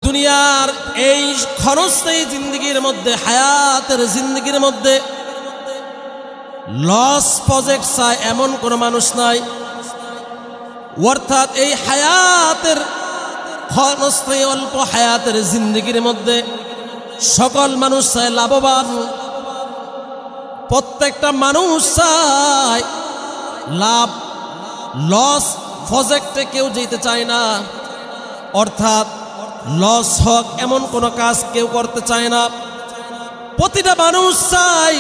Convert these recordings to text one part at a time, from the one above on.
দুনিয়ার এই ক্ষণস্থায়ী জিন্দেগির মধ্যে, হায়াতের জিন্দেগির মধ্যে লস প্রজেক্ট চায় এমন কোনো মানুষ নাই। অর্থাৎ এই হায়াতের ক্ষণস্থায়ী অল্প হায়াতের জিন্দেগির মধ্যে সকল মানুষ চায় লাভবান। প্রত্যেকটা মানুষ চায় লাভ। লস প্রজেক্টে কেউ যেতে চায় না, অর্থাৎ লস হোক এমন কোনো কাজ কেউ করতে চায় না। প্রতিটা মানুষ চায়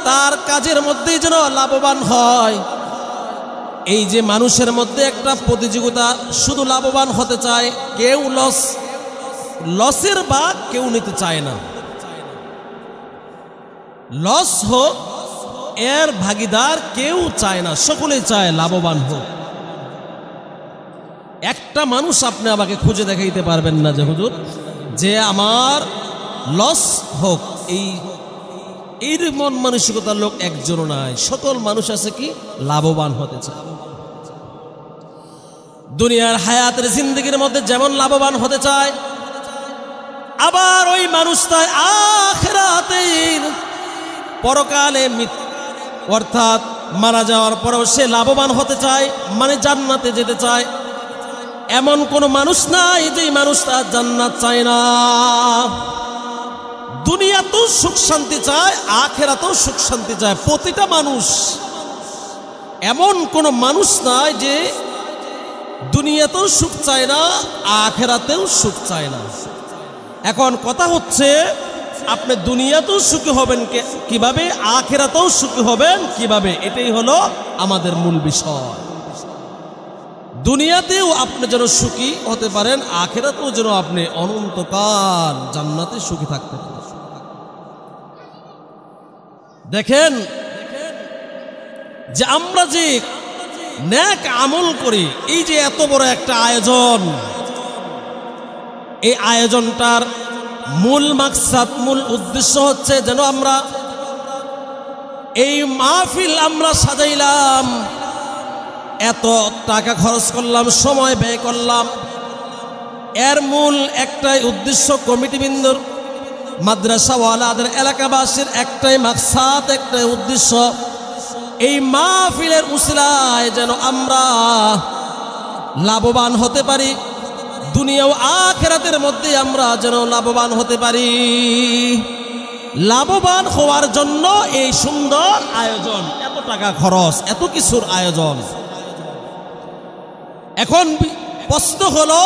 তার কাজের মধ্যেই যেন লাভবান হয়। এই যে মানুষের মধ্যে একটা প্রতিযোগিতা, শুধু লাভবান হতে চায়, কেউ লসের ভাগ কেউ নিতে চায় না। লস হোক এর ভাগিদার কেউ চায় না, সকলেই চায় লাভবান হোক। একটা মানুষ আপনি আমাকে খুঁজে দেখাইতে পারবেন না যে হুজুর যে আমার লস হোক, এই মন মানসিকতার লোক একজনও নাই। সকল মানুষ আছে কি লাভবান হতে চায়। দুনিয়ার হায়াতের জিন্দেগির মধ্যে যেমন লাভবান হতে চায়, আবার ওই মানুষটাই আখিরাতের পরকালে অর্থাৎ মারা যাওয়ার পরেও সে লাভবান হতে চায়, মানে জান্নাতে যেতে চায়। এমন কোন মানুষ নাই যে মানুষটা জান্নাত চায় না। দুনিয়াতেও সুখ শান্তি চায়, আখিরাতেও সুখ শান্তি চায় প্রতিটা মানুষ। এমন কোন মানুষ নাই যে দুনিয়াতেও সুখ চায় না, আখিরাতেও সুখ চায় না। এখন কথা হচ্ছে আপনি দুনিয়াতেও সুখী হবেন কিভাবে, আখিরাতেও সুখী হবেন কিভাবে, এটাই হলো আমাদের মূল বিষয়। দুনিয়াতেও আপনি যেন সুখী হতে পারেন, আখিরাতেও যেন আপনি অনন্তকাল জান্নাতে সুখী থাকতে পারেন। দেখেন যে আমরা যে নেক আমল করি, এই যে এত বড় একটা আয়োজন, এই আয়োজনটার মূল মাকসাদ, মূল উদ্দেশ্য হচ্ছে যেন আমরা এই মাহফিল আমরা সাজাইলাম, এত টাকা খরচ করলাম, সময় ব্যয় করলাম, এর মূল একটাই উদ্দেশ্য, কমিটিবৃন্দর, মাদ্রাসাওয়ালাদের, এলাকাবাসীর একটাই মাকসাদ, একটাই উদ্দেশ্য, এই মাহফিলের উসিলায় যেন আমরা লাভবান হতে পারি, দুনিয়া ও আখিরাতের মধ্যে আমরা যেন লাভবান হতে পারি। লাভবান হওয়ার জন্য এই সুন্দর আয়োজন, এত টাকা খরচ, এত কিছুর আয়োজন। এখন প্রশ্ন হলো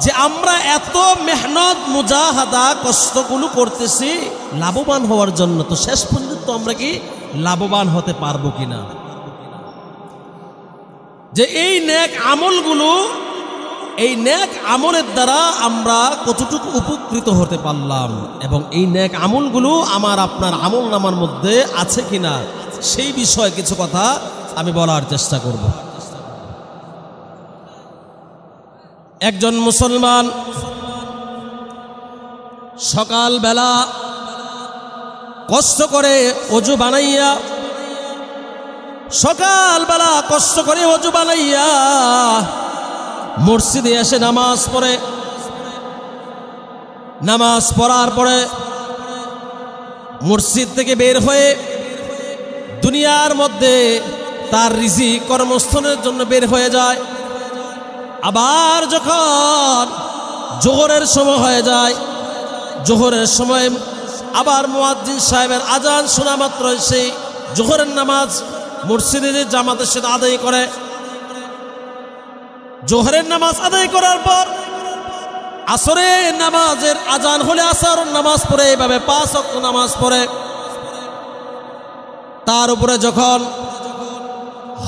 যে আমরা এত মেহনত, মুজাহাদা, কষ্টগুলো করতেছি লাভবান হওয়ার জন্য, তো শেষ পর্যন্ত আমরা কি লাভবান হতে পারবো কিনা? যে এই নেক আমলগুলো, এই নেক আমলের দ্বারা আমরা কতটুকু উপকৃত হতে পারলাম, এবং এই নেক আমলগুলো আমার আপনার আমল নামার মধ্যে আছে কিনা, সেই বিষয়ে কিছু কথা আমি বলার চেষ্টা করব। একজন মুসলমান সকালবেলা কষ্ট করে অজু বানাইয়া, সকালবেলা কষ্ট করে অজু বানাইয়া মসজিদে এসে নামাজ পড়ে, নামাজ পড়ার পরে মসজিদ থেকে বের হয়ে দুনিয়ার মধ্যে তার রিজিক কর্মস্থলের জন্য বের হয়ে যায়। আবার যখন জোহরের সময় হয়ে যায়, জোহরের সময় আবার মুয়াজ্জিন সাহেবের আজান শোনা মাত্র সেই জোহরের নামাজ মসজিদে জামাতের সাথে আদায় করে। জোহরের নামাজ আদায় করার পর আসরের নামাজের আজান হলে আসর নামাজ পড়ে, এইভাবে 5 ওয়াক্ত নামাজ পড়ে। তার উপরে যখন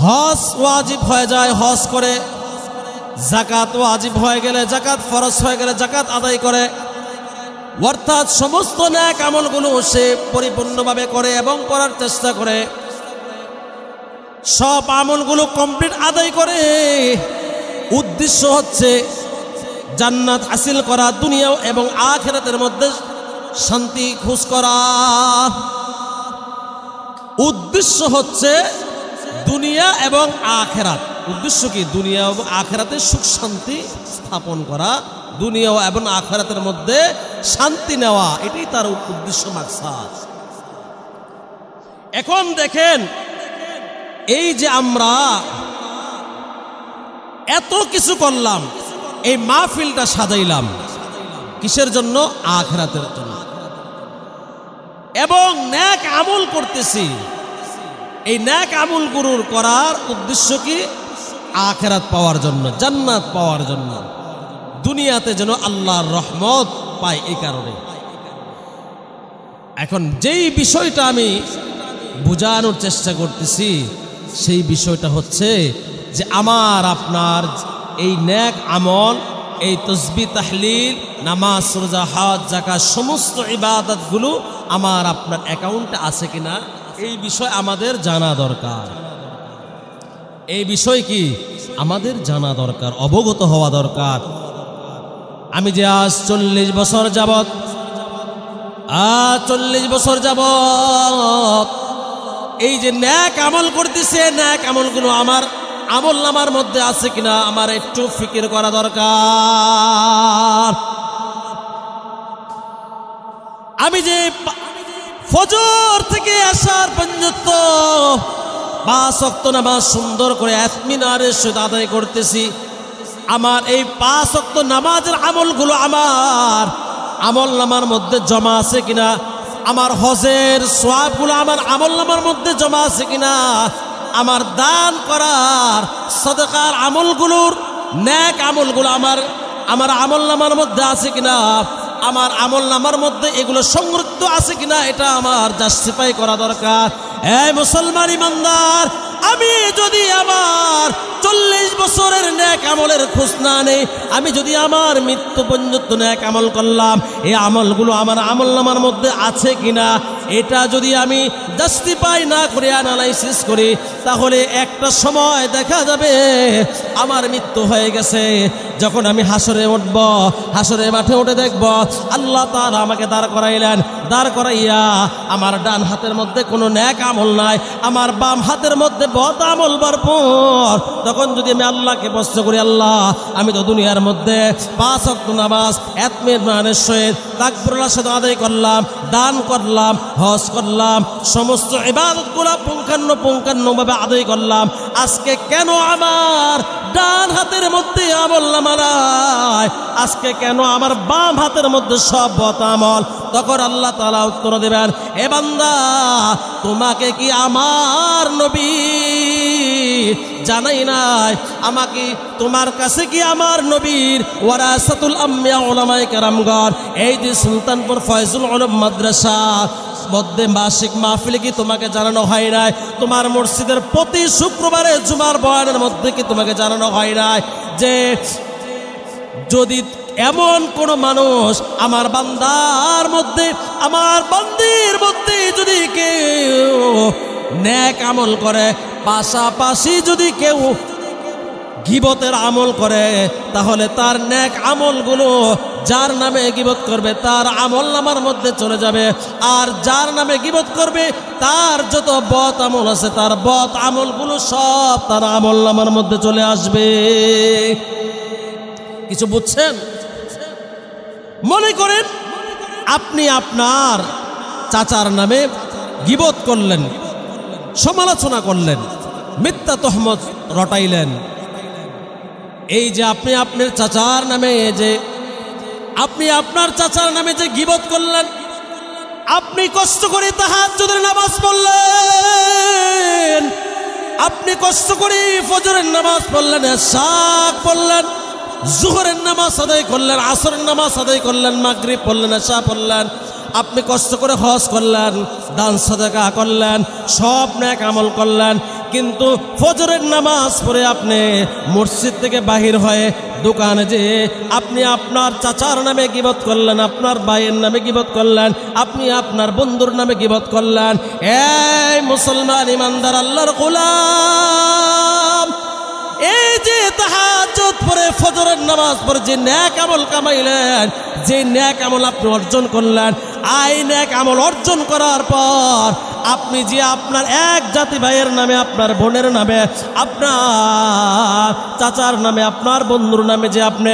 হজ ওয়াজিব হয়ে যায়, হজ করে, যাকাত ওয়াজিব হয়ে গেলে, যাকাত ফরজ হয়ে গেলে যাকাত আদায় করে। অর্থাৎ সমস্ত নেক আমলগুলো সে পরিপূর্ণভাবে করে এবং করার চেষ্টা করে। সব আমলগুলো কমপ্লিট আদায় করে। উদ্দেশ্য হচ্ছে জান্নাত হাসিল করা, দুনিয়া এবং আখিরাতের মধ্যে শান্তি খুঁজ করা। উদ্দেশ্য হচ্ছে দুনিয়া এবং আখিরাত। উদ্দেশ্য কি? দুনিয়া এবং আখিরাতে সুখ শান্তি স্থাপন করা, দুনিয়া এবং আখিরাতের মধ্যে শান্তি নেওয়া, এটাই তার উদ্দেশ্য, মাকসাদ। এখন দেখেন, এই যে আমরা এত কিছু করলাম, এই মাহফিলটা সাজাইলাম কিসের জন্য? আখিরাতের জন্য। এবং নেক আমল করতেছি, এই নেক আমল গুরুর করার উদ্দেশ্য কি? আখিরাত পাওয়ার জন্য, জান্নাত পাওয়ার জন্য, দুনিয়াতে যেন আল্লাহর রহমত পায়, এই কারণে। এখন যেই বিষয়টা আমি বোঝানোর চেষ্টা করতেছি, সেই বিষয়টা হচ্ছে যে আমার আপনার এই নেক আমল, এই তসবিহ তাহলিল, নামাজ, রোজা, হজ, যাকাত, সমস্ত ইবাদতগুলো আমার আপনার অ্যাকাউন্টে আছে কিনা, এই বিষয় আমাদের জানা দরকার। এই বিষয় কি আমাদের জানা দরকার, অবগত হওয়া দরকার। আমি যে আজ 40 বছর যাবত, 40 বছর যাবত এই যে নেক আমল করতেছে, নেক আমলগুলো আমার আমল নামার মধ্যে আছে কিনা আমার একটু ফিকির করা দরকার। আমি যে ফজর থেকে আসার পর্যন্ত 5 ওয়াক্ত নামাজ সুন্দর করে ইতমিনানের সহিত আদায় করতেছি, আমার এই 5 ওয়াক্ত নামাজের আমলগুলো আমার আমল নামার মধ্যে জমা আছে কিনা, আমার হজের সওয়াবগুলো আমার আমল নামার মধ্যে জমা আছে কিনা, আমার দান করার সাদাকার আমলগুলোর নেক আমলগুলো আমার আমল নামার মধ্যে আছে কিনা, আমার আমল নামার মধ্যে এগুলো সংরক্ষিত আছে কিনা, এটা আমার জাস্টিফাই করা দরকার। এই মুসলমান ইমানদার, আমি যদি আমার 40 বছরের নেক আমলের খোঁজ না নেই, আমি যদি আমার মৃত্যু পর্যন্ত নেক আমল করলাম, এই আমলগুলো আমার আমল নামার মধ্যে আছে কিনা, এটা যদি আমি জাস্টিফাই না করে অ্যানালাইসিস করি, তাহলে একটা সময় দেখা যাবে আমার মৃত্যু হয়ে গেছে। যখন আমি হাসরে উঠব, হাসরে মাঠে উঠে দেখব আল্লাহ তাআলা আমাকে দাঁড় করাইলেন, দাঁড় করাইয়া আমার ডান হাতের মধ্যে কোনো নেক আমল নাই, আমার বাম হাতের মধ্যে বদ আমল ভরপুর। তখন যদি আমি আল্লাহকে প্রশ্ন করি, আল্লাহ আমি তো দুনিয়ার মধ্যে 5 ওয়াক্ত নামাজ ইতমিনানের সহিত তাকবীরের সাথে আদায় করলাম, দান করলাম, হজ করলাম, সমস্ত ইবাদতগুলো পুঙ্খানুপুঙ্খভাবে আদায় করলাম, আজকে কেন আমার ডান হাতের মধ্যে আমল নামা নাই, আজকে কেন আমার বাম হাতের মধ্যে সব বদ আমল? তখন আল্লাহ তাআলা উত্তর দেবেন, এ বান্দা, তোমাকে কি আমার নবী জানাই নাই? আমাকে তোমার কাছে কি আমার নবীর ওয়ারাসাতুল আম্বিয়া উলামায়ে কেরামগণ, এই যে সুলতানপুর ফয়জুল উলুম মাদ্রাসা মধ্যে মাসিক মাহফিলে কি তোমাকে জানানো হয় নাই? তোমার মসজিদের প্রতি শুক্রবারে জুমার বয়ানের মধ্যে কি তোমাকে জানানো হয় নাই যে যদি এমন কোন মানুষ আমার বান্দার মধ্যে, আমার বান্দির মধ্যে যদি কেউ নেক আমল করে, পাশাপাশি যদি কেউ গীবতের আমল করে, তাহলে তার নেক আমলগুলো যার নামে গীবত করবে তার আমল নামার মধ্যে চলে যাবে, আর যার নামে গীবত করবে তার যত বদ আমল আছে তার বদ আমলগুলো সব তার আমল নামার মধ্যে চলে আসবে। কিছু বুঝছেন? মনে করেন আপনি আপনার চাচার নামে গীবত করলেন, সমালোচনা করলেন, মিথ্যা তহমত রটাইলেন। এই যে আপনি আপনার চাচার নামে যে গীবত করলেন, আপনি কষ্ট করে তাহাজ্জুদের নামাজ পড়লেন, আপনি কষ্ট করে ফজরের নামাজ পড়লেন, ইশাক পড়লেন, জোহরের নামাজ আদায় করলেন, আসরের নামাজ আদায় করলেন, মাগরিব পড়লেন, ইশা পড়লেন, আপনি কষ্ট করে হজ করলেন, দান সাদাকা করলেন, সব নেক আমল করলেন, কিন্তু ফজরের নামাজ পড়ে আপনি মসজিদ থেকে বাহির হয়ে দোকানে যে আপনি আপনার চাচার নামে গীবত করলেন, আপনার ভাইয়ের নামে গীবত করলেন, আপনি আপনার বন্ধুর নামে গীবত করলেন। এই মুসলমান ইমানদার আল্লাহর গোলাম, এই যে তাহাজ্জুদ পড়ে ফজরের নামাজ পড়ে যে নেক আমল কামাইলেন, যে নেক আমল আপনি অর্জন করলেন, এই নেক আমল অর্জন করার পর আপনি যে আপনার এক জাতি ভাইয়ের নামে, আপনার বোনের নামে, আপনার চাচার নামে, আপনার বন্ধুর নামে যে আপনি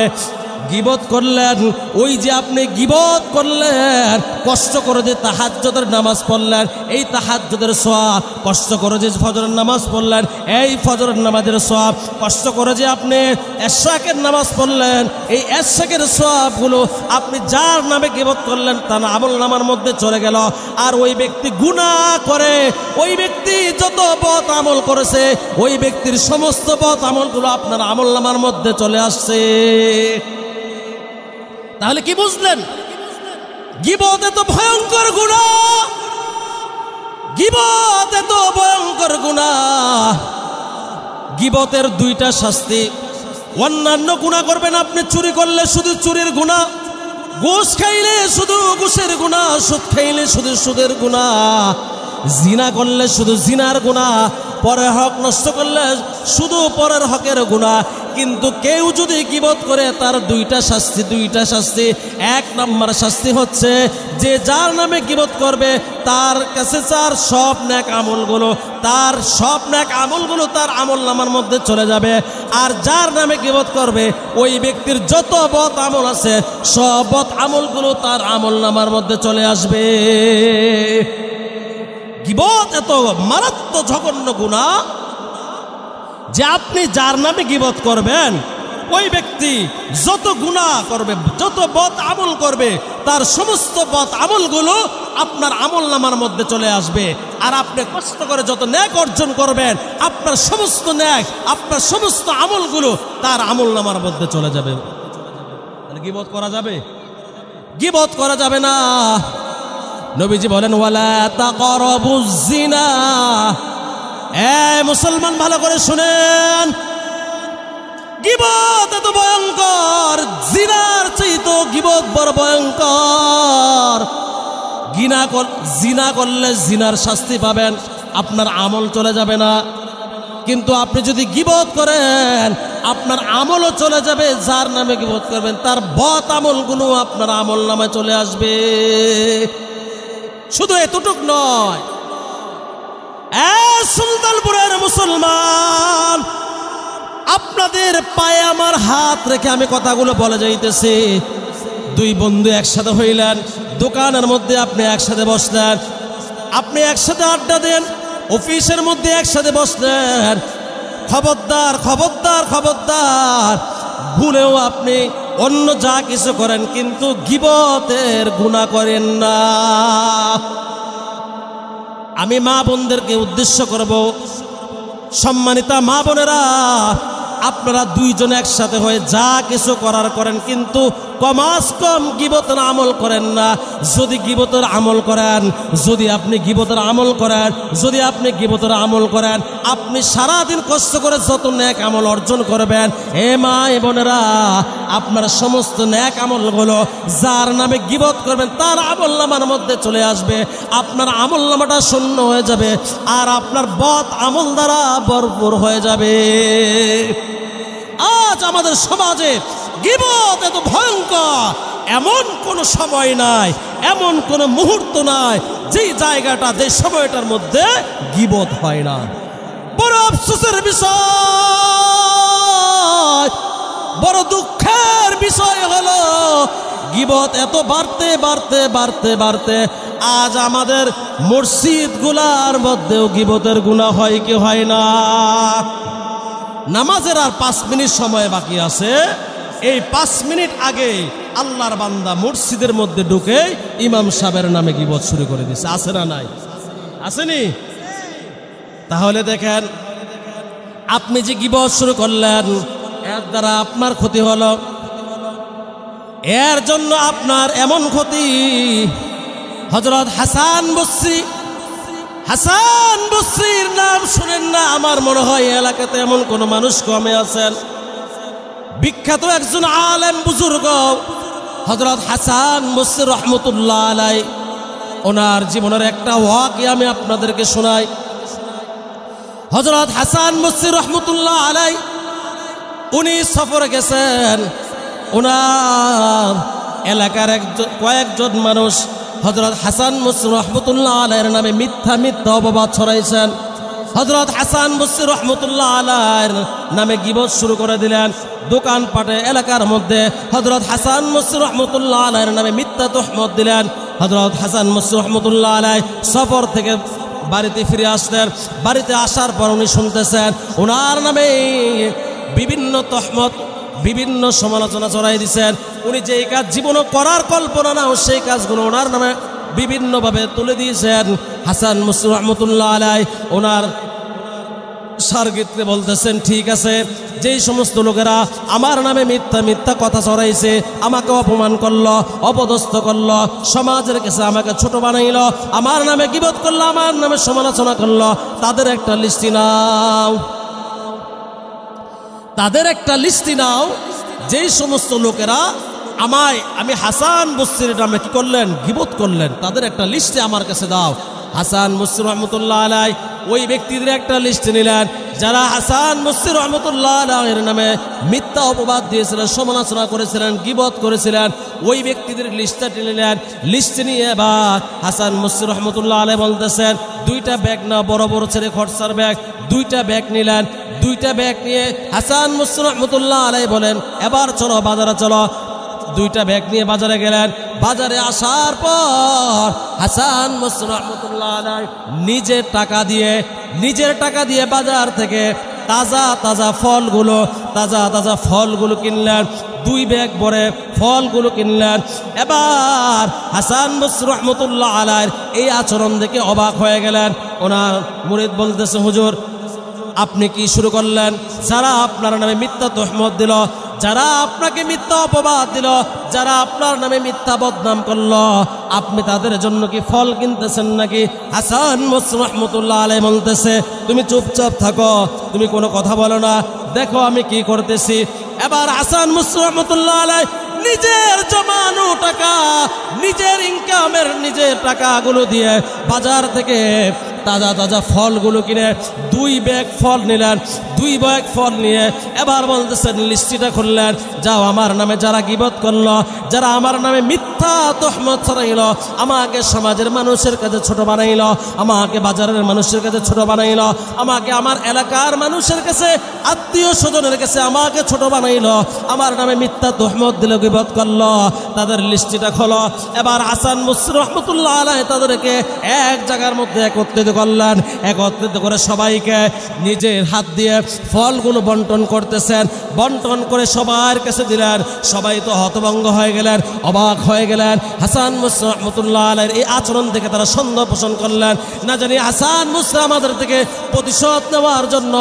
গীবত করলেন, ওই যে আপনি গীবত করলেন, কষ্ট করে যে তাহাজ্জুদের নামাজ পড়লেন, এই তাহাজ্জুদের সওয়াব, কষ্ট করে যে ফজরের নামাজ পড়লেন, এই ফজরের নামাজের সওয়াব, কষ্ট করে যে আপনি এশরাকের নামাজ পড়লেন, এই এশরাকের সওয়াবগুলো আপনি যার নামে গীবত করলেন তার আমলনামার মধ্যে চলে গেল। আর ওই ব্যক্তি গুনাহ করে, ওই ব্যক্তি যত বদ আমল করেছে, ওই ব্যক্তির সমস্ত বদ আমলগুলো আপনার আমলনামার মধ্যে চলে আসছে। তাহলে কি বুঝলেন? গীবত এত ভয়ঙ্কর গুনাহ, গীবত এত ভয়ঙ্কর গুনাহ। গীবতের দুইটা শাস্তি। অন্যান্য গুনাহ করবেন, আপনি চুরি করলে শুধু চুরির গুনাহ, ঘুষ খাইলে শুধু ঘুষের গুনাহ, সুদ খাইলে শুধু সুদের গুনাহ, জিনা করলে শুধু জিনার গুনাহ, পরের হক নষ্ট করলে শুধু পরের হকের গুনাহ। কিন্তু কেউ যদি গীবত করে তার দুইটা শাস্তি, দুইটা শাস্তি। এক নম্বর শাস্তি হচ্ছে যে যার নামে গীবত করবে তার কাছে তার সব নেক আমলগুলো, তার সব নেক আমলগুলো তার আমলনামার মধ্যে চলে যাবে। আর যার নামে গীবত করবে ওই ব্যক্তির যত বদ আমল আছে সব বদ আমলগুলো তার আমলনামার মধ্যে চলে আসবে। গীবত এত মারাত্মক জঘন্য গুনাহ যে আপনি যার নামে গীবত করবেন ওই ব্যক্তি যত গুনাহ করবে, যত বদ আমল করবে, তার সমস্ত বদ আমলগুলো আপনার আমলনামার মধ্যে চলে আসবে। আর আপনি কষ্ট করে যত নেক অর্জন করবেন, আপনার সমস্ত নেক, আপনার সমস্ত আমলগুলো তার আমলনামার মধ্যে চলে যাবে। তাহলে গীবত করা যাবে? গীবত করা যাবে না। নবীজি বলেন ওয়ালা তাকরাবুজ জিনা। মুসলমান ভালো করে শুনেন, গীবত এত ভয়ঙ্কর, জিনার চাইতে গীবত বড় ভয়ঙ্কর। জিনা করলে জিনার শাস্তি পাবেন, আপনার আমল চলে যাবে না। কিন্তু আপনি যদি গীবত করেন আপনার আমলও চলে যাবে। যার নামে গীবত করবেন তার বদ আমলগুলো আপনার আমল নামে চলে আসবে। শুধু এতটুক নয়, সুলতানপুরের মুসলমান, আপনাদের পায়ে আমার হাত রেখে আমি কথাগুলো বলে যাইতেছি। দুই বন্ধু একসাথে হইলেন, দোকানের মধ্যে আপনি একসাথে বসলেন, আপনি একসাথে আড্ডা দেন, অফিসের মধ্যে একসাথে বসলেন। খবরদার খবরদার খবরদার, ভুলেও আপনি অন্য যা কিছু করেন কিন্তু গীবতের গুনাহ করেন না। আমি মা বোনদেরকে উদ্দেশ্য করব, সম্মানিতা মা বোনেরা, আপনারা দুইজন একসাথে হয়ে যা কিছু করার করেন কিন্তু কমাস কম গীবতের আমল করেন না। যদি গীবতের আমল করেন, যদি আপনি গীবতের আমল করেন, যদি আপনি গীবতের আমল করেন, আপনি সারাদিন কষ্ট করে যত নেক আমল অর্জন করবেন, হে মা এ বোনেরা, আপনার সমস্ত নেক আমলগুলো যার নামে গীবত করবেন তার আমলনামার মধ্যে চলে আসবে। আপনার আমলনামাটা শূন্য হয়ে যাবে আর আপনার বদ আমল দ্বারা ভরপুর হয়ে যাবে। আজ আমাদের সমাজে গীবত এত ভয়ঙ্কর, এমন কোনো সময় নাই, এমন কোনো মুহূর্ত নাই যেই জায়গাটা, যে সময়টার মধ্যে গীবত হয় না। বড় আফসোসের বিষয়, বড় দুঃখের বিষয় হলো গীবত এত বাড়তে বাড়তে বাড়তে বাড়তে আজ আমাদের মসজিদগুলার মধ্যেও গীবতের গুনাহ হয় কি হয় না? নামাজের আর 5 মিনিট সময় বাকি আছে, এই 5 মিনিট আগে আল্লাহর বান্দা মসজিদের মধ্যে ঢুকে ইমাম সাহেবের নামে গীবত শুরু করে দিচ্ছে। আছে না নাই? আসেনি? তাহলে দেখেন, আপনি যে গীবত শুরু করলেন এর দ্বারা আপনার ক্ষতি হলো, এর জন্য আপনার এমন ক্ষতি। হযরত হাসান বসরি, হাসান বসরির নাম শুনেন না? আমার মনে হয় এলাকাতে এমন কোন মানুষ কমে আছেন। বিখ্যাত একজন আলেম বুজুর্গ হযরত হাসান বসরি রহমতুল্লাহ আলাই, ওনার জীবনের একটা ওয়াকিয়া আমি আপনাদেরকে শোনাই। হযরত হাসান বসরি রহমতুল্লাহ আলাই উনি সফরে গেছেন, ওনার এলাকার কয়েকজন মানুষ হযরত হাসান বসরি রহমতুল্লাহ আলাইহির নামে মিথ্যা মিথ্যা অপবাদ ছড়াইছেন। হযরত হাসান বসরি রহমতুল্লাহ আলাইহির নামে গীবত শুরু করে দিলেন, দোকানপাটে এলাকার মধ্যে হযরত হাসান বসরি রহমতুল্লাহ আলাইহির নামে মিথ্যা তহমত দিলেন। হযরত হাসান বসরি রহমতুল্লাহ আলাইহি সফর থেকে বাড়িতে ফিরে আসলেন। বাড়িতে আসার পর উনি শুনতেছেন ওনার নামে বিভিন্ন তহমত, বিভিন্ন সমালোচনা চড়াই দিচ্ছেন। উনি যেই কাজ জীবনও করার কল্পনা নাও সেই কাজগুলো ওনার নামে বিভিন্নভাবে তুলে দিয়েছেন। হাসান বসরি রহমতুল্লাহ আলাইহি ওনার শাগির্দকে বলতেছেন, ঠিক আছে, যেই সমস্ত লোকেরা আমার নামে মিথ্যা মিথ্যা কথা ছড়াইছে, আমাকে অপমান করলো, অপদস্থ করলো, সমাজের কাছে আমাকে ছোট বানাইলো, আমার নামে গীবত করলো, আমার নামে সমালোচনা করলো, তাদের একটা লিস্টি নাও, তাদের একটা লিস্টি নাও। যেই সমস্ত লোকেরা আমি হাসান বসরির নামে কি করলেন, গীবত করলেন, তাদের একটা লিস্টে আমার কাছে দাও। হাসান বসরি রহমতুল্লাহ আলাইহি ওই ব্যক্তিদের একটা লিস্ট নিলেন যারা হাসান বসরি রহমতুল্লাহ আলাইহির নামে মিথ্যা অপবাদ দিয়েছিলেন, সমালোচনা করেছিলেন, গীবত করেছিলেন। ওই ব্যক্তিদের লিস্টটা নিলেন। লিস্ট নিয়ে এবার হাসান বসরি রহমতুল্লাহ আলাইহি বলতেছেন, দুইটা ব্যাগ না, বড় বড় ছেড়ে খরচার ব্যাগ, দুইটা ব্যাগ নিলেন। দুইটা ব্যাগ নিয়ে হাসান বসরি রহমতুল্লাহ আলাইহি বলেন, এবার চলো বাজারে চলো। দুইটা ব্যাগ নিয়ে বাজারে গেলেন। বাজারে আসার পর হাসান বসরি রহমতুল্লাহ আলাইহি নিজের টাকা দিয়ে বাজার থেকে তাজা তাজা ফলগুলো কিনলেন। দুই ব্যাগ ভরে ফলগুলো কিনলেন। এবার হাসান বসরি রহমতুল্লাহ আলাইহির এই আচরণ দেখে অবাক হয়ে গেলেন। ওনার মুরিদ বলতেছে, হুজুর আপনি কি শুরু করলেন? যারা আপনার নামে মিথ্যা তহমত দিল, যারা আপনাকে মিথ্যা অপবাদ দিল, যারা আপনার নামে মিথ্যা বদনাম করলো, আপনি তাদের জন্য কি ফল কিনতেছেন নাকি? হাসান বসরি রহমতুল্লাহ আলাইহি বলতেছে, তুমি চুপচাপ থাকো, তুমি কোনো কথা বলো না, দেখো আমি কি করতেছি। এবার হাসান বসরি রহমতুল্লাহ আলাইহি নিজের জমানো টাকা, নিজের ইনকামের নিজের টাকাগুলো দিয়ে বাজার থেকে তাজা তাজা ফলগুলো কিনে দুই ব্যাগ ফল নিলেন। দুই ব্যাগ ফল নিয়ে এবার বলতেছেন, লিস্টিটা খুললেন, যাও আমার নামে যারা গীবত করলো, যারা আমার নামে মিথ্যা তহমত ছড়াইলো, আমাকে সমাজের মানুষের কাছে ছোট বানাইলো, আমাকে বাজারের মানুষের কাছে ছোট বানাইলো, আমাকে আমার এলাকার মানুষের কাছে, আত্মীয় স্বজনের কাছে আমাকে ছোট বানাইলো, আমার নামে মিথ্যা তহমত দিল, গীবত করলো, তাদের লিস্টিটা খোলো। এবার হাসান বসরি রহমতুল্লাহ আলাইহি তাদেরকে এক জায়গার মধ্যে একত্রিত করলেন। একত্রিত করে সবাইকে নিজের হাত দিয়ে ফলগুলো বন্টন করতেছেন। বন্টন করে সবার কাছে দিলেন। সবাই তো হতভম্ব হয়ে গেলেন, অবাক হয়ে গেলেন। হাসান বসরি রহমতুল্লাহ আলাইহির এই আচরণ থেকে তারা সন্দেহ পোষণ করলেন, না জানি হাসান বসরি আমাদের থেকে প্রতিশোধ নেওয়ার জন্য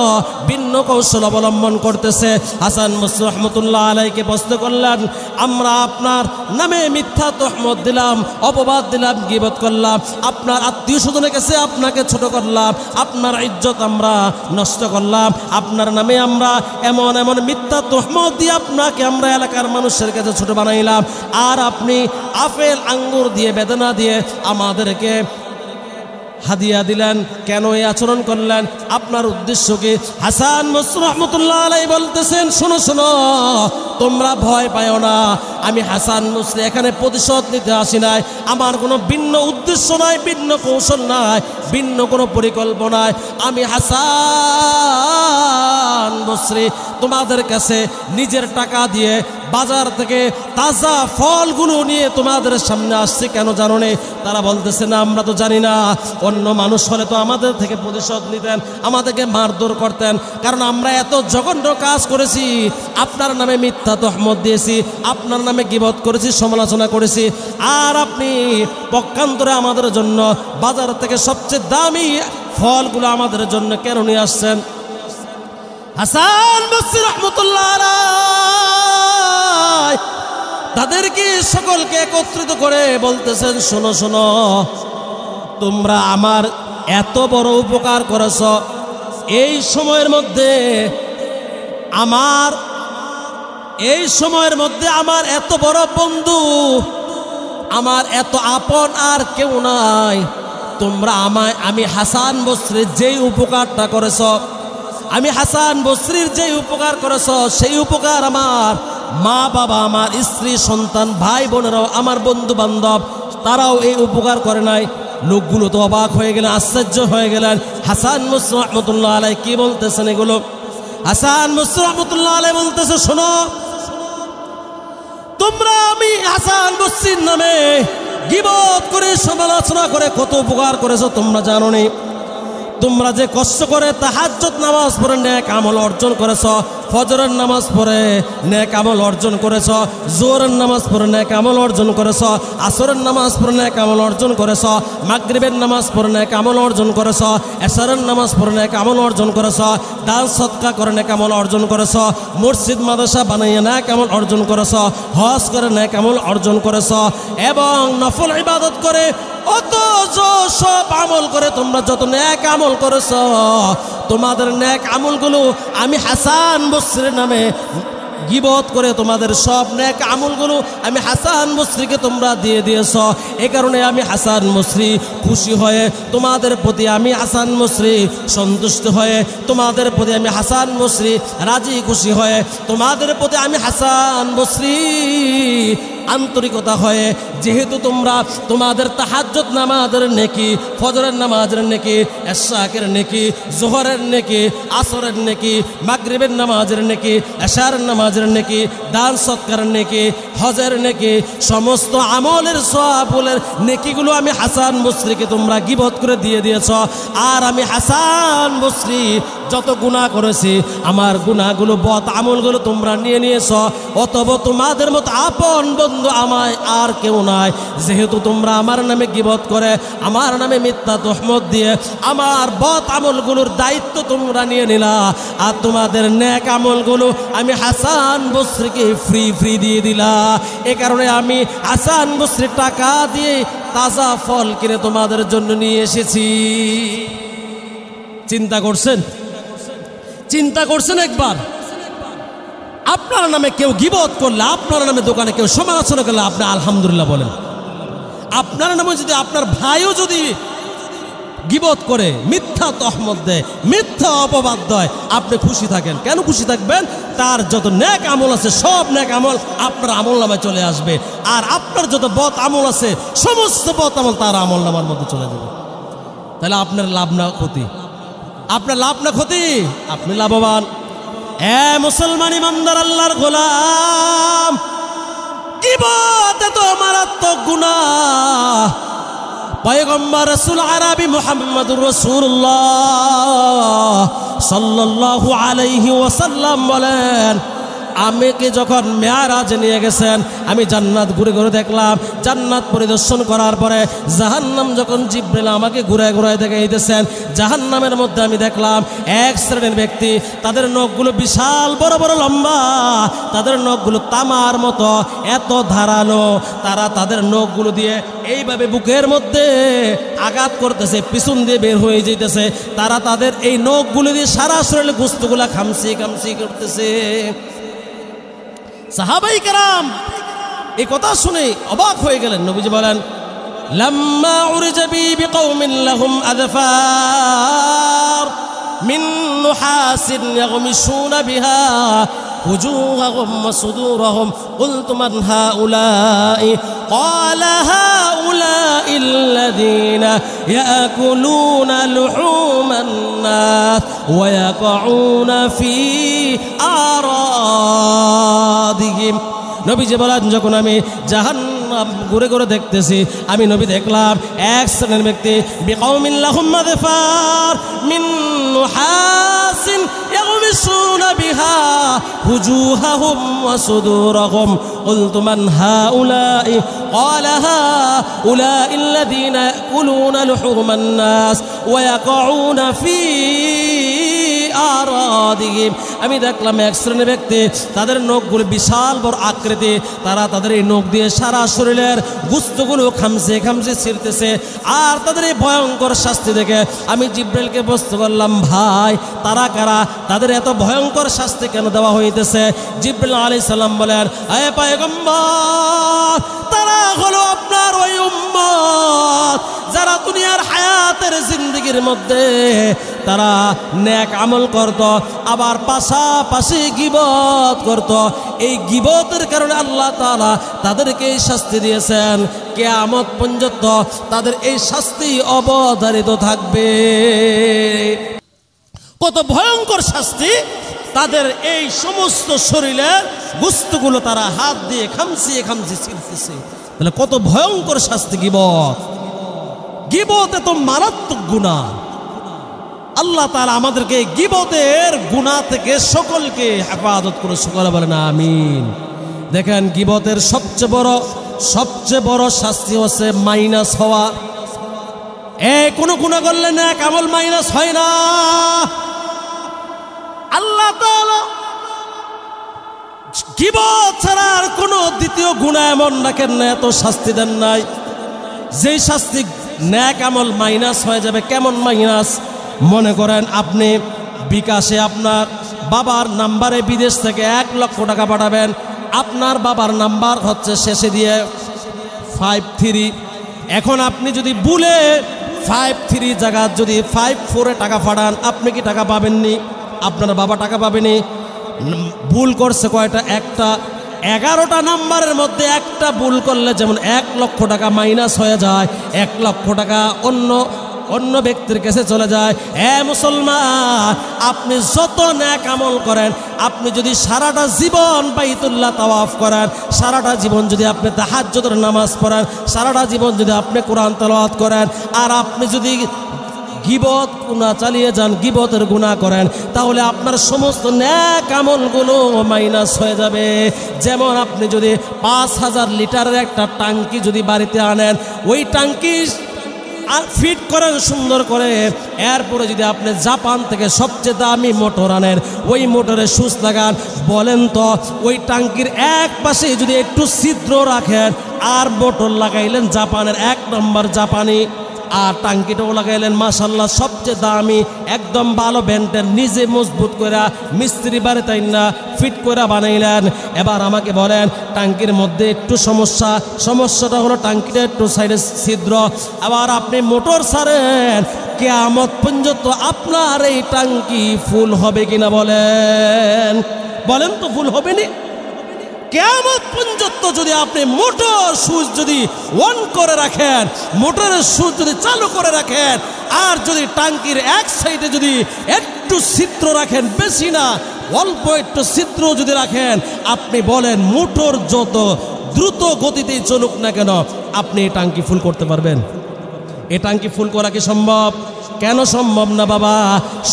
ভিন্ন কৌশল অবলম্বন করতেছে। হাসান বসরি রহমতুল্লাহ আলাইহিকে প্রশ্ন করলেন, আমরা আপনার নামে মিথ্যা তহমত দিলাম, অপবাদ দিলাম, গীবত করলাম, আপনার আত্মীয় স্বজনের কাছে আপনাকে ছোট করলাম, আপনার ইজ্জত আমরা নষ্ট করলাম, আপনার নামে আমরা এমন এমন মিথ্যা তহমত দিয়ে আপনাকে আমরা এলাকার মানুষের কাছে ছোট বানাইলাম, আর আপনি আপেল আঙ্গুর দিয়ে, বেদনা দিয়ে আমাদেরকে হাদিয়া দিলেন, কেন এই আচরণ করলেন? আপনার উদ্দেশ্য কি? হাসান বসরি রহমতুল্লাহ আলাইহি বলতেছেন, শোনো শোনো, তোমরা ভয় পাও না, আমি হাসান বসরি এখানে প্রতিশোধ নিতে আসি নাই, আমার কোনো ভিন্ন উদ্দেশ্য নাই, ভিন্ন কৌশল নাই, ভিন্ন কোনো পরিকল্পনায়। আমি হাসান বসরি তোমাদের কাছে নিজের টাকা দিয়ে বাজার থেকে তাজা ফলগুলো নিয়ে তোমাদের সামনে আসছে, কেন জানো নে? তারা বলতেছে, না আমরা তো জানি না, অন্য মানুষ হলে তো আমাদের থেকে প্রতিশোধ নিতেন, আমাদেরকে মারধর করতেন, কারণ আমরা এত জঘন্য কাজ করেছি, আপনার নামে মিথ্যা তহমত দিয়েছি, আপনার নামে গীবত করেছি, সমালোচনা করেছি, আর আপনি পক্ষান্তরে আমাদের জন্য বাজার থেকে সবচেয়ে দামি ফলগুলো আমাদের জন্য কেন নিয়ে আসছেন? হাসান বসরি রহমতুল্লাহ আলাইহি তাদেরকে সকলকে একত্রিত করে বলতেছেন, শোনো শোনো, তোমরা আমার এত বড় উপকার করেছ, এই সময়ের মধ্যে আমার এত বড় বন্ধু, আমার এত আপন আর কেউ নাই। তোমরা আমি হাসান বসরির যেই উপকারটা করেছ, আমি হাসান বসরির যেই উপকার করেছ, সেই উপকার আমার মা বাবা, আমার স্ত্রী, সন্তান, ভাই বোনেরাও, আমার বন্ধু বান্ধব, তারাও এই উপকার করে নাই। লোকগুলো তো অবাক হয়ে গেলেন, আশ্চর্য হয়ে গেলেন। হাসান বসরি রহমতুল্লাহ আলাইহি কি বলতেছেন এগুলো? হাসান বসরি রাহমাতুল্লাহ আলাইহি বলতেছে, শোনো তোমরা আমি হাসান বসরির নামে গীবত করে সমালোচনা করে কত উপকার করেছো তোমরা জানো নি। তোমরা যে কষ্ট করে তাহাজ্জুদ নামাজ পড়ে নেক আমল অর্জন করেছো, ফজরের নামাজ পড়ে নেক আমল অর্জন করেছো, জোহরের নামাজ পড়ে নেক আমল অর্জন করেছো, আসরের নামাজ পড়ে নেক আমল অর্জন করেছো, মাগরিবের নামাজ পড়ে নেক আমল অর্জন করেছো, এশারের নামাজ পড়ে নেক আমল অর্জন করেছো, দান সদকা করে নেক আমল অর্জন করেছো, মসজিদ মাদ্রাসা বানাইয়া নেক আমল অর্জন করেছো, হজ করে নেক আমল অর্জন করেছো, এবং নফল ইবাদত করে অত সব আমল করে তোমরা যত নেক আমল করেছো, তোমাদের নেক আমলগুলো আমি হাসান বসরির নামে গীবত করে তোমাদের সব নেক আমলগুলো আমি হাসান বসরিকে তোমরা দিয়ে দিয়েছ। এই কারণে আমি হাসান বসরি খুশি হয়ে তোমাদের প্রতি, আমি হাসান বসরি সন্তুষ্ট হয়ে তোমাদের প্রতি, আমি হাসান বসরি রাজি খুশি হয়ে তোমাদের প্রতি, আমি হাসান বসরি আন্তরিকতা হয়ে, যেহেতু তোমরা তোমাদের তাহাজ্জুদ নামাজের নেকি, ফজরের নামাজের নেকি, এশাকের নেকি, জোহরের নেকি, আসরের নেকি, মাগরিবের নামাজের নেকি, এশারের নামাজের নেকি, দান সৎকারের নেকি, হজের নেকি, সমস্ত আমলের সওয়াবের নেকিগুলো আমি হাসান বসরিকে তোমরা গীবত করে দিয়ে দিয়েছ। আর আমি হাসান বসরি যত গুনাহ করেছি আমার গুনাহগুলো বদ আমলগুলো তোমরা নিয়ে নিয়েছ। অতএব তোমাদের মতো আপন বন্ধু আমায় আর কেউ নাই। যেহেতু তোমরা আমার নামে গীবত করে, আমার নামে মিথ্যা তহমত দিয়ে আমার বদ আমলগুলোর দায়িত্ব তোমরা নিয়ে নিলা, আর তোমাদের নেক আমলগুলো আমি হাসান বসরিকে ফ্রি দিয়ে দিলা। এ কারণে আমি হাসান বসরির টাকা দিয়ে তাজা ফল কিনে তোমাদের জন্য নিয়ে এসেছি। চিন্তা করছেন? চিন্তা করছেন একবার? আপনার নামে কেউ গীবত করলে, আপনার নামে দোকানে কেউ সমালোচনা করলে আপনি আলহামদুলিল্লাহ বলেন। আপনার নামে যদি আপনার ভাইও যদি গীবত করে, মিথ্যা তহমত দেয়, মিথ্যা অপবাদ দেয়, আপনি খুশি থাকেন। কেন খুশি থাকবেন? তার যত নেক আমল আছে সব নেক আমল আপনার আমল নামায় চলে আসবে, আর আপনার যত বদ আমল আছে সমস্ত বদ আমল তার আমল নামার মধ্যে চলে যাবে। তাহলে আপনার লাভ না ক্ষতি? আপনার লাভ না ক্ষতি? আপনি লাভবান। মুসলমান ইমানদার আল্লাহর গোলাম, গীবত এত মারাত্মক গুনাহ। পয়গম্বর রাসূল আরবি মুহাম্মদুর রাসূলুল্লাহ সাল্লাল্লাহু আলাইহি ওয়াসাল্লাম বলেন, আমাকে যখন মেরাজ নিয়ে গেছেন, আমি জান্নাত ঘুরে ঘুরে দেখলাম। জান্নাত পরিদর্শন করার পরে জাহান্নাম যখন জিবরিল আমাকে ঘুরে ঘুরে দেখাইতেছেন, জাহান্নামের মধ্যে আমি দেখলাম এক শ্রেণীর ব্যক্তি, তাদের নখগুলো বিশাল বড় বড় লম্বা, তাদের নখগুলো তামার মতো এত ধারালো। তারা তাদের নখগুলো দিয়ে এইভাবে বুকের মধ্যে আঘাত করতেছে, পিছন দিয়ে বের হয়ে যেতেছে। তারা তাদের এই নখগুলো দিয়ে সারা শরীরে গোশতগুলা খামসি করতেছে। সাহাবাই কেরাম এই কথা শুনে অবাক হয়ে গেলেন। নবীজি বলেন, লাম্মা উরিজা বি বিকওমিন লাহুম আযফার মিন নুহাসিন ইয়াগমিশুনা বিহা وجوههم وصدورهم قلت من هؤلاء قال هؤلاء الذين يأكلون لحوم الناس ويقعون في أعراضهم। নবীজি বলেন, যখন আমি জাহান্নাম ঘুরে ঘুরে দেখতেছি, আমি নবী দেখলাম এক শ্রেণীর ব্যক্তি, বিকওমিন লাহুম আযফার মিন নুহাসিন ইয়াগমিশুনা বিহা وجوههم وصدورهم قلت من هؤلاء قال هؤلاء الذين يأكلون لحوم الناس ويقعون في أعراضهم। আমি দেখলাম এক শ্রেণীর ব্যক্তি, তাদের নখগুলো বিশাল বড় আকৃতি, তারা তাদের এই নখ দিয়ে সারা শরীরের গোশতগুলো খামসে ছিঁড়তেছে। আর তাদের এই ভয়ঙ্কর শাস্তি দেখে আমি জিবরাইলকে প্রশ্ন করলাম, ভাই তারা কারা? তাদের এত ভয়ঙ্কর শাস্তি কেন দেওয়া হইতেছে? জিবরাইল আলাইহিস সালাম বলেন, হে পয়গম্বর, তারা হলো আপনার ওই উম্মত যারা দুনিয়ার হায়াতের জিন্দেগির মধ্যে তারা নেক আমল করত, আবার পাশাপাশি গীবত করত। এই গীবতের কারণে আল্লাহ তাআলা তাদেরকে এই শাস্তি দিয়েছেন। কিয়ামত পর্যন্ত তাদের এই শাস্তি অবধারিত থাকবে। কত ভয়ঙ্কর শাস্তি! তাদের এই সমস্ত শরীরের গোশতগুলো তারা হাত দিয়ে খামচিয়ে খামচিয়ে ছিঁড়তেছে। তাহলে কত ভয়ঙ্কর শাস্তি গীবত! গীবত এত মারাত্মক গুনাহ। আল্লাহ তাআলা আমাদেরকে গীবতের গুনাহ থেকে সকলকে হেফাজত করে, সকলে বলেন আমিন। দেখেন, গীবতের সবচেয়ে বড় শাস্তি হচ্ছে মাইনাস হওয়া। কোনো গুনাহ করলে নেক আমল মাইনাস হয় না। আল্লাহ তাআলা গীবত ছাড়া আর কোনো দ্বিতীয় গুনাহ এমন রাখেন না, এত শাস্তি দেন নাই যেই শাস্তি নেক আমল মাইনাস হয়ে যাবে। কেমন মাইনাস? মনে করেন আপনি বিকাশে আপনার বাবার নাম্বারে বিদেশ থেকে 1 লক্ষ টাকা পাঠাবেন। আপনার বাবার নাম্বার হচ্ছে শেষে দিয়ে 53। এখন আপনি যদি ভুলে 53 জায়গা যদি 54-এ টাকা পাঠান, আপনি কি টাকা পাবেননি? আপনার বাবা টাকা পাবেনি। ভুল করছে কয়টা? একটা। 11টা নাম্বারের মধ্যে একটা ভুল করলে যেমন 1 লক্ষ টাকা মাইনাস হয়ে যায়, 1 লক্ষ টাকা অন্য ব্যক্তির কাছে চলে যায়। মুসলমান, আপনি যত নেক আমল করেন, আপনি যদি সারাটা জীবন বাইতুল্লাহ তাওয়াফ করেন, সারাটা জীবন যদি আপনি তাহাজ্জুদের নামাজ পড়েন, সারাটা জীবন যদি আপনি কোরআন তেলাওয়াত করেন, আর আপনি যদি গীবত গুনাহ চালিয়ে যান, গীবতের গুনাহ করেন, তাহলে আপনার সমস্ত নেক আমলগুলো মাইনাস হয়ে যাবে। যেমন আপনি যদি 5000 লিটারের একটা টাঙ্কি যদি বাড়িতে আনেন, ওই টাঙ্কি ফিট করেন সুন্দর করে, এরপরে যদি আপনি জাপান থেকে সবচেয়ে দামি মোটর আনেন, ওই মোটরে সুইচ লাগান, বলেন তো ওই টাঙ্কির এক পাশে যদি একটু ছিদ্র রাখেন, আর মোটর লাগাইলেন জাপানের 1 নম্বর জাপানি, আর টাঙ্কিটাও লাগাইলেন মাশাআল্লাহ সবচেয়ে দামি, একদম ভালো ব্যান্ডের, নিজে মজবুত করে মিস্ত্রি বাড়িতে না ফিট করে বানাইলেন। এবার আমাকে বলেন, টাঙ্কির মধ্যে একটু সমস্যাটা হলো টাঙ্কিটা একটু সাইডে ছিদ্র। আবার আপনি মোটর ছাড়েন, কিয়ামত পর্যন্ত আপনার এই টাঙ্কি ফুল হবে কিনা বলেন তো? ফুল হবে না। কিয়ামত পর্যন্ত যদি আপনি মোটর সুইচ যদি অন করে রাখেন, মোটরের সুইচ যদি চালু করে রাখেন, আর যদি টাঙ্কির এক সাইডে যদি একটু ছিদ্র রাখেন, বেশি না অল্প একটু ছিদ্র যদি রাখেন, আপনি বলেন মোটর যত দ্রুত গতিতেই চলুক না কেন, আপনি এই টাঙ্কি ফুল করতে পারবেন? এই টাঙ্কি ফুল করা কি সম্ভব? কেন সম্ভব না বাবা?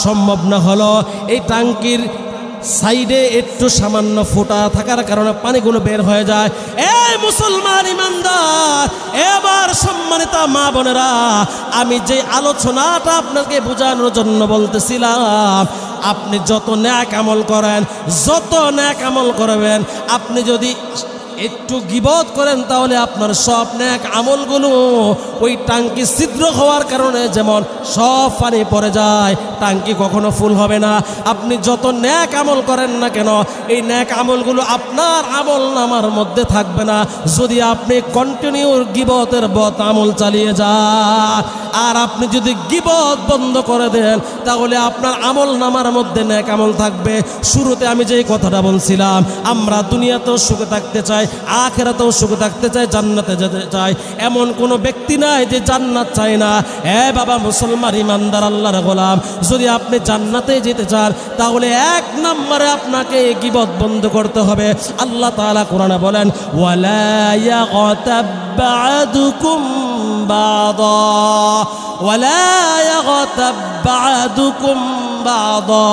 সম্ভব না হলো এই টাঙ্কির সাইডে একটু সামান্য ফোঁটা থাকার কারণে পানিগুলো বের হয়ে যায়। মুসলমান ইমানদার, এবার সম্মানিত মা বোনেরা, আমি যে আলোচনাটা আপনাকে বোঝানোর জন্য বলতেছিলাম, আপনি যত নেক আমল করেন, যত নেক আমল করবেন, আপনি যদি একটু গীবত করেন, তাহলে আপনার সব নেক আমলগুলো ওই টাঙ্কি ছিদ্র হওয়ার কারণে যেমন সব পানি পড়ে যায়, টাঙ্কি কখনো ফুল হবে না। আপনি যত নেক আমল করেন না কেন, এই নেক আমলগুলো আপনার আমল নামার মধ্যে থাকবে না, যদি আপনি কন্টিনিউ গীবতের বদ আমল চালিয়ে যান। আর আপনি যদি গীবত বন্ধ করে দেন, তাহলে আপনার আমল নামার মধ্যে নেক আমল থাকবে। শুরুতে আমি যেই কথাটা বলছিলাম, আমরা দুনিয়াতেও সুখে থাকতে চাই, আখিরাতেও সুখে থাকতে চাই, জান্নাতে যেতে চাই, এমন কোনো ব্যক্তি নাই যে জান্নাত চায় না। বাবা মুসলমান ইমানদার আল্লাহর গোলাম, যদি আপনি জান্নাতে যেতে চান, তাহলে 1 নম্বরে আপনাকে গীবত বন্ধ করতে হবে। আল্লাহ তাআলা কোরআনে বলেন, ওয়ালা ইয়াগতাব বা'দুকুম বা'দা, ওয়ালা ইয়াগতাব বা'দুকুম বা'দা,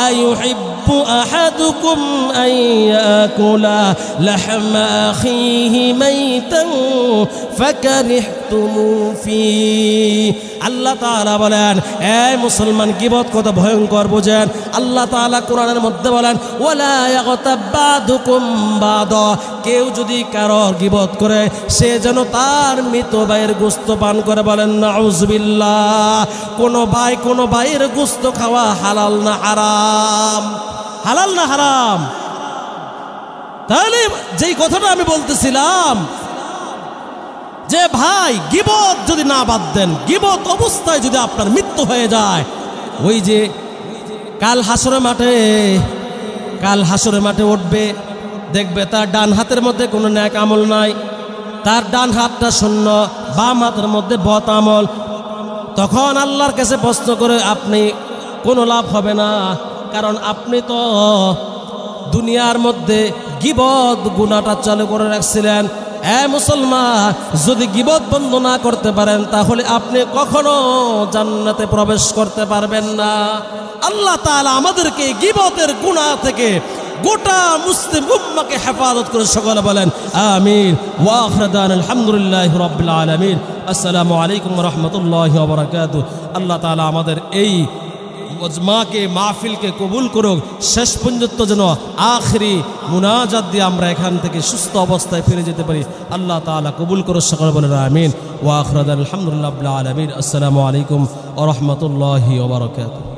আইয়ুহিব্বু আহাদুকুম আন ইয়াকুলা লাহমা আখিহি মাইতান ফাকারিহতুমু ফি। আল্লাহ তাআলা বলেন, মুসলমান, গীবত কত ভয়ঙ্কর বোঝেন। আল্লাহ তাআলা কোরআনের মধ্যে বলেন, ওয়ালা ইয়াগতাব বা'দুকুম বা'দা, কেউ যদি কারোর গীবত করে, সে যেন তার মৃত ভাইয়ের গোশত পান করে। বলেন নাউযুবিল্লাহ। কোনো ভাইয়ের গোশত খাওয়া হালাল না হারাম? হালাল না হারাম? তাহলে যেই কথাটা আমি বলতেছিলাম, যে ভাই গীবত যদি না বাদ দেন, গীবত অবস্থায় যদি আপনার মৃত্যু হয়ে যায়, ওই যে কাল হাসরের মাঠে উঠবে, দেখবে তার ডান হাতের মধ্যে কোনো নেক আমল নাই, তার ডান হাতটা শূন্য, বাম হাতের মধ্যে বদ আমল। তখন আল্লাহর কাছে প্রশ্ন করে আপনি কোনো লাভ হবে না। কারণ আপনি তো দুনিয়ার মধ্যে গীবত গুনাহটা চালু করে রাখছিলেন। মুসলমান, যদি গীবত বন্ধ না করতে পারেন তাহলে আপনি কখনো জান্নাতে প্রবেশ করতে পারবেন না। আল্লাহ তাআলা আমাদেরকে গীবতের গুনাহ থেকে গোটা মুসলিম উম্মাহকে হেফাজত করে সকলে বলেন আমিন। ওয়া আখিরু দাওয়ানা আলহামদুলিল্লাহি রাব্বিল আলামিন। আসসালামু আলাইকুম ওয়া রাহমাতুল্লাহি ওয়া বারাকাতুহু। আল্লাহ তাআলা আমাদের এই মজমাকে মাহফিলকে কবুল করুক। শেষ পর্যন্ত যেন আখরি মুনাজাত দিয়ে আমরা এখান থেকে সুস্থ অবস্থায় ফিরে যেতে পারি। আল্লাহ তাআলা কবুল করুক, সকলে বলেন আমিন। ওয়া আখিরু দাওয়ানা আলহামদুলিল্লাহি রাব্বিল আলামিন। আসসালামু আলাইকুম ওয়া রাহমাতুল্লাহি ওয়া বারাকাতুহু।